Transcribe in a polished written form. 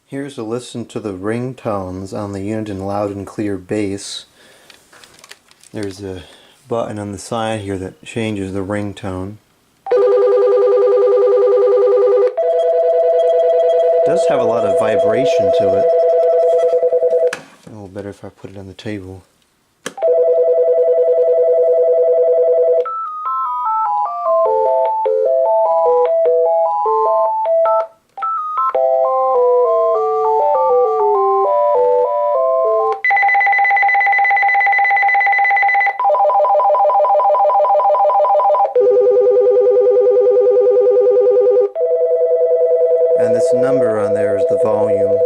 Here's a listen to the ringtones on the Uniden Loud and Clear bass. There's a button on the side here that changes the ringtone. It does have a lot of vibration to it. A little better if I put it on the table. And this number on there is the volume.